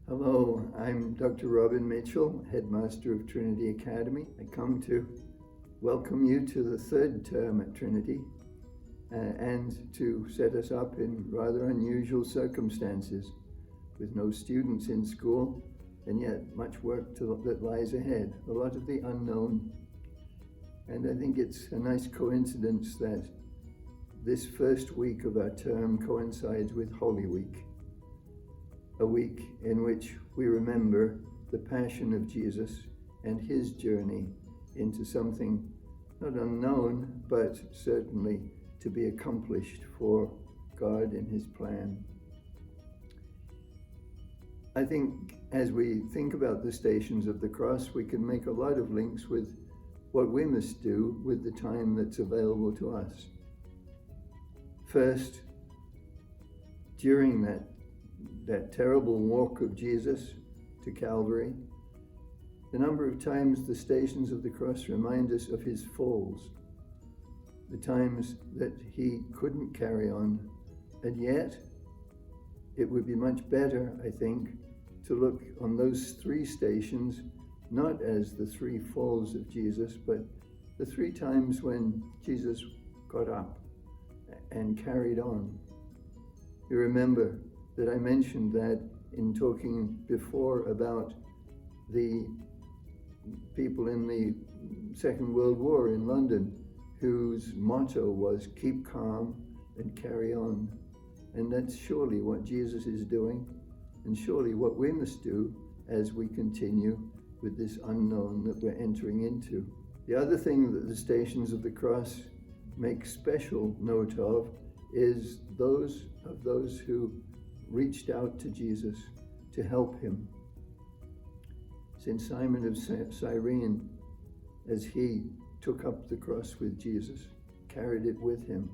Hello, I'm Dr. Robin Mitchell, headmaster of Trinity Academy. I come to welcome you to the third term at Trinity and to set us up in rather unusual circumstances with no students in school and yet much work that lies ahead, a lot of the unknown. And I think it's a nice coincidence that this first week of our term coincides with Holy Week, a week in which we remember the passion of Jesus and his journey into something not unknown, but certainly to be accomplished for God in his plan. I think as we think about the Stations of the Cross, we can make a lot of links with what we must do with the time that's available to us. First, during that terrible walk of Jesus to Calvary, the number of times the Stations of the Cross remind us of his falls, the times that he couldn't carry on, and yet it would be much better, I think, to look on those three stations not as the three falls of Jesus, but the three times when Jesus got up and carried on. You remember that I mentioned that in talking before about the people in the Second World War in London whose motto was keep calm and carry on. And that's surely what Jesus is doing, and surely what we must do as we continue with this unknown that we're entering into. The other thing that the Stations of the Cross make special note of is those who reached out to Jesus to help him. St. Simon of Cyrene, as he took up the cross with Jesus, carried it with him.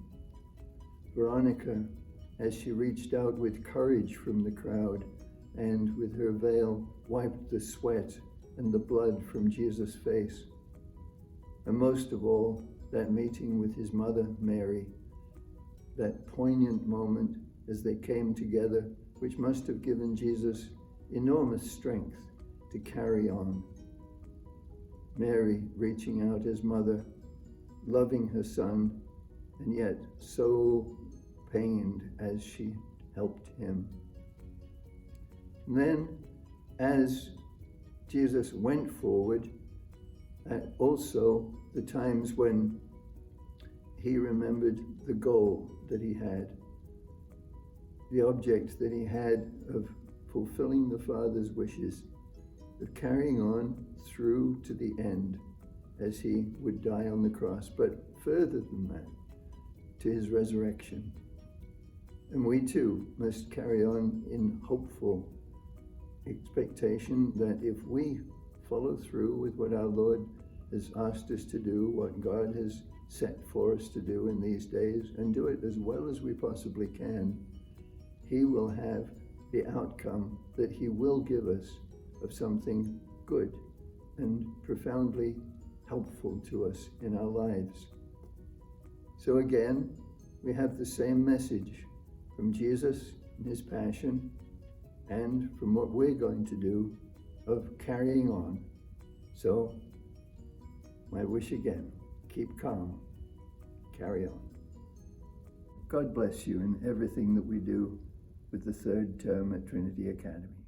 Veronica, as she reached out with courage from the crowd and with her veil wiped the sweat and the blood from Jesus' face. And most of all, that meeting with his mother, Mary, that poignant moment as they came together, which must have given Jesus enormous strength to carry on. Mary reaching out as mother, loving her son, and yet so pained as she helped him. And then, as Jesus went forward, also the times when he remembered the goal that he had, the object that he had of fulfilling the Father's wishes, of carrying on through to the end as he would die on the cross, but further than that, to his resurrection. And we too must carry on in hopeful expectation that if we follow through with what our Lord has asked us to do, what God has set for us to do in these days, and do it as well as we possibly can, he will have the outcome that he will give us of something good and profoundly helpful to us in our lives. So again, we have the same message from Jesus in his passion and from what we're going to do of carrying on. So my wish again, keep calm, carry on. God bless you in everything that we do with the third term at Trinity Academy.